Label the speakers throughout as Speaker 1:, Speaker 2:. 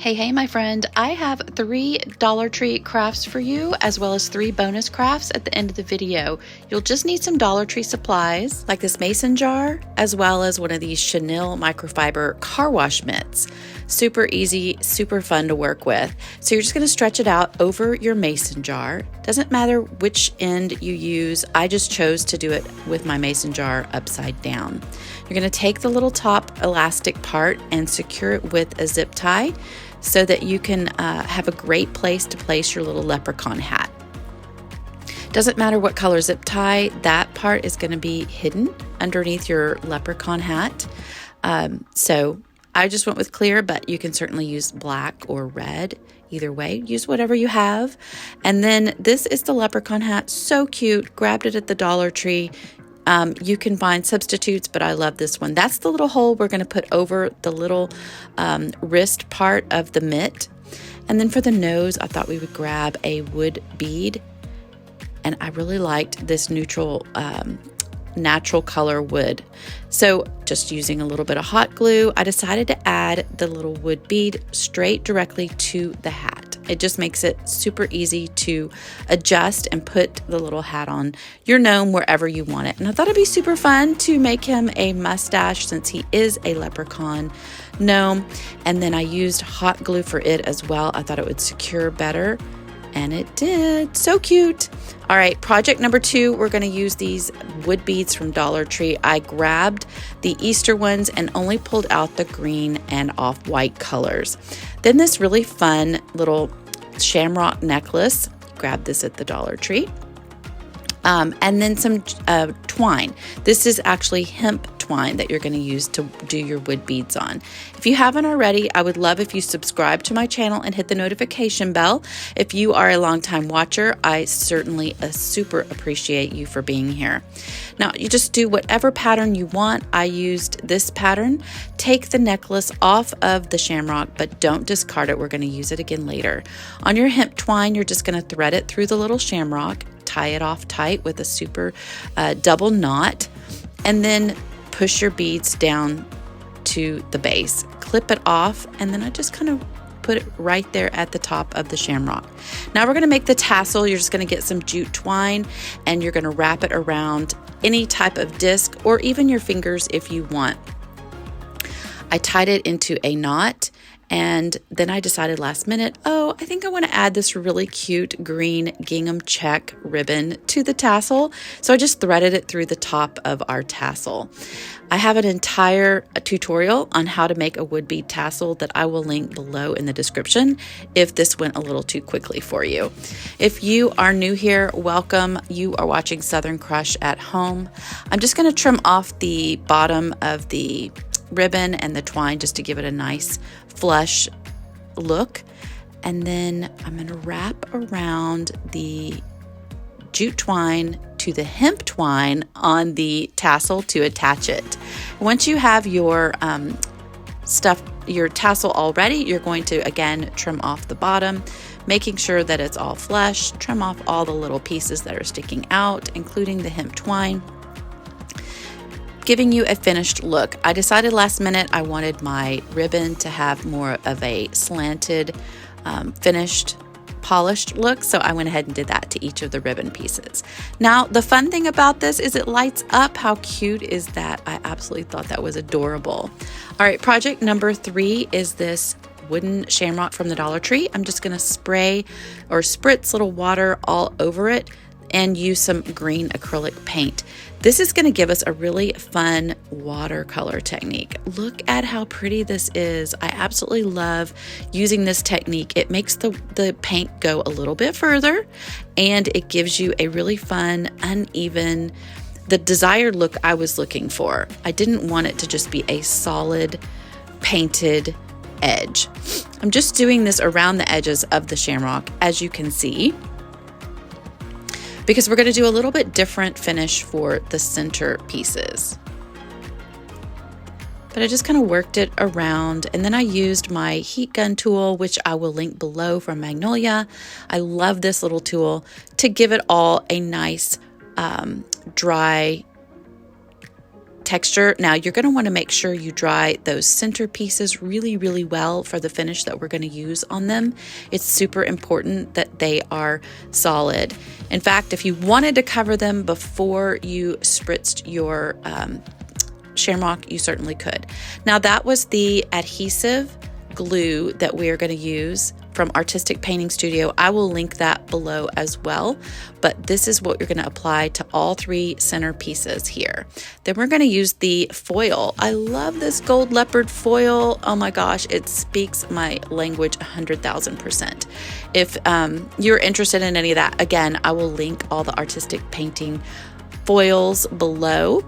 Speaker 1: Hey, my friend, I have 3 Dollar Tree crafts for you, as well as 3 bonus crafts at the end of the video. You'll just need some Dollar Tree supplies, like this mason jar, as well as one of these chenille microfiber car wash mitts. Super easy, super fun to work with. So you're just gonna stretch it out over your mason jar. Doesn't matter which end you use, I just chose to do it with my mason jar upside down. You're gonna take the little top elastic part and secure it with a zip tie, so that you can have a great place to place your little leprechaun hat. Doesn't matter what color zip tie, that part is going to be hidden underneath your leprechaun hat. So I just went with clear, but you can certainly use black or red. Either way, use whatever you have. And then this is the leprechaun hat, so cute. Grabbed it at the Dollar Tree. You can find substitutes, but I love this one. That's the little hole we're going to put over the little wrist part of the mitt. And then for the nose, I thought we would grab a wood bead. And I really liked this neutral, natural color wood. So just using a little bit of hot glue, I decided to add the little wood bead straight directly to the hat. It just makes it super easy to adjust and put the little hat on your gnome wherever you want it. And I thought it'd be super fun to make him a mustache since he is a leprechaun gnome. And then I used hot glue for it as well. I thought it would secure better. And it did. So cute. All right, project number 2, we're going to use these wood beads from Dollar Tree. I grabbed the Easter ones and only pulled out the green and off-white colors. Then this really fun little shamrock necklace. Grabbed this at the Dollar Tree. And then some twine. This is actually hemp twine that you're going to use to do your wood beads on. If you haven't already, I would love if you subscribe to my channel and hit the notification bell. If you are a longtime watcher, I certainly super appreciate you for being here. Now, you just do whatever pattern you want. I used this pattern. Take the necklace off of the shamrock, but don't discard it. We're going to use it again later. On your hemp twine, you're just going to thread it through the little shamrock, tie it off tight with a super double knot, and then push your beads down to the base. Clip it off, and then I just kind of put it right there at the top of the shamrock. Now we're going to make the tassel. You're just going to get some jute twine, and you're going to wrap it around any type of disc or even your fingers if you want. I tied it into a knot, and then I decided last minute, I think I want to add this really cute green gingham check ribbon to the tassel. So I just threaded it through the top of our tassel. I have an entire tutorial on how to make a wood bead tassel that I will link below in the description if this went a little too quickly for you. If you are new here, welcome. You are watching Southern Crush at home. I'm just going to trim off the bottom of the ribbon and the twine just to give it a nice flush look. And then I'm going to wrap around the jute twine to the hemp twine on the tassel to attach it. Once you have your your tassel all ready, you're going to again trim off the bottom, making sure that it's all flush. Trim off all the little pieces that are sticking out, including the hemp twine, giving you a finished look. I decided last minute I wanted my ribbon to have more of a slanted, finished, polished look, so I went ahead and did that to each of the ribbon pieces. Now, the fun thing about this is it lights up. How cute is that? I absolutely thought that was adorable. All right, project number 3 is this wooden shamrock from the Dollar Tree. I'm just going to spray or spritz little water all over it and use some green acrylic paint. This is going to give us a really fun watercolor technique. Look at how pretty this is. I absolutely love using this technique. It makes the paint go a little bit further, and it gives you a really fun, uneven, the desired look I was looking for. I didn't want it to just be a solid painted edge. I'm just doing this around the edges of the shamrock, as you can see, because we're going to do a little bit different finish for the center pieces. But I just kind of worked it around, and then I used my heat gun tool, which I will link below from Magnolia. I love this little tool to give it all a nice dry texture. Now you're going to want to make sure you dry those center pieces really, really well for the finish that we're going to use on them. It's super important that they are solid. In fact, if you wanted to cover them before you spritzed your Shamrock, you certainly could. Now that was the adhesive glue that we are going to use from Artistic Painting Studio. I will link that below as well, but this is what you're going to apply to all 3 center pieces here. Then we're going to use the foil. I love this gold leopard foil. Oh my gosh, it speaks my language 100,000%. If you're interested in any of that, again, I will link all the Artistic Painting foils below.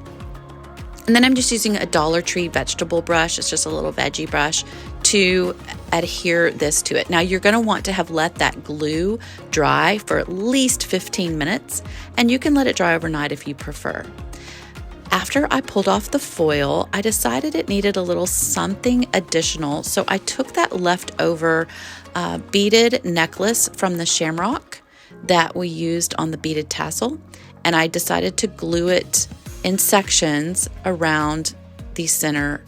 Speaker 1: And then I'm just using a Dollar Tree vegetable brush. It's just a little veggie brush to adhere this to it. Now you're going to want to have let that glue dry for at least 15 minutes, and you can let it dry overnight if you prefer. After I pulled off the foil, I decided it needed a little something additional, so I took that leftover beaded necklace from the Shamrock that we used on the beaded tassel, and I decided to glue it in sections around the center.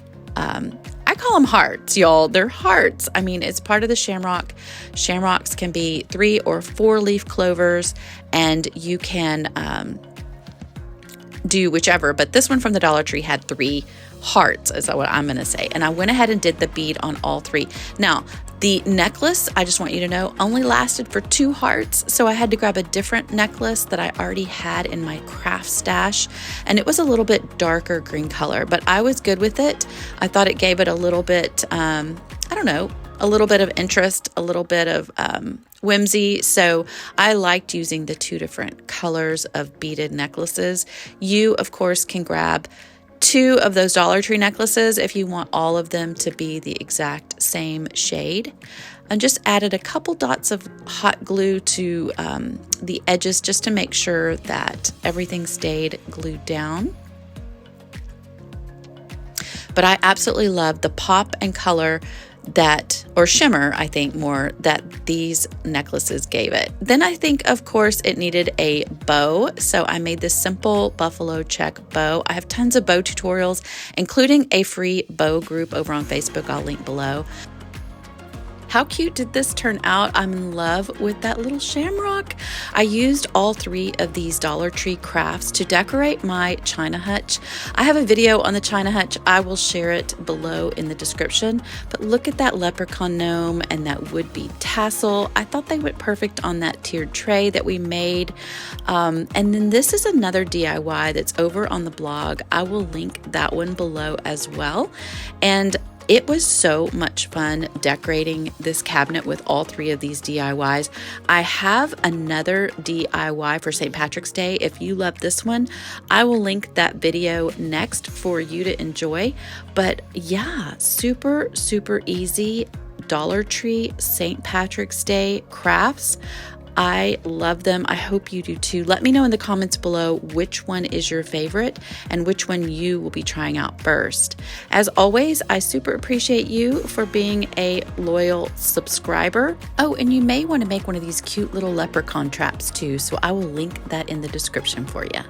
Speaker 1: I call them hearts, y'all. They're hearts. I mean, it's part of the Shamrock. Shamrocks can be 3 or 4 leaf clovers, and you can do whichever, but this one from the Dollar Tree had 3 hearts, is what I'm going to say. And I went ahead and did the bead on all 3. Now, the necklace, I just want you to know, only lasted for 2 hearts, so I had to grab a different necklace that I already had in my craft stash, and it was a little bit darker green color, but I was good with it. I thought it gave it a little bit, I don't know, a little bit of interest, a little bit of whimsy, so I liked using the 2 different colors of beaded necklaces. You, of course, can grab 2 of those Dollar Tree necklaces if you want all of them to be the exact same shade. And just added a couple dots of hot glue to the edges just to make sure that everything stayed glued down. But I absolutely love the pop and color that, or shimmer, I think more, that these necklaces gave it. Then I think, of course, it needed a bow, so I made this simple buffalo check bow. I have tons of bow tutorials, including a free bow group over on Facebook. I'll link below. How cute did this turn out? I'm in love with that little Shamrock. I used all 3 of these Dollar Tree crafts to decorate my China Hutch. I have a video on the China Hutch. I will share it below in the description. But look at that Leprechaun gnome and that would-be tassel. I thought they went perfect on that tiered tray that we made. And then this is another DIY that's over on the blog. I will link that one below as well. And it was so much fun decorating this cabinet with all 3 of these DIYs. I have another DIY for St. Patrick's Day. If you love this one, I will link that video next for you to enjoy. But yeah, super, super easy Dollar Tree St. Patrick's Day crafts. I love them. I hope you do too. Let me know in the comments below which one is your favorite and which one you will be trying out first. As always, I super appreciate you for being a loyal subscriber. Oh, and you may want to make one of these cute little leprechaun traps too, so I will link that in the description for you.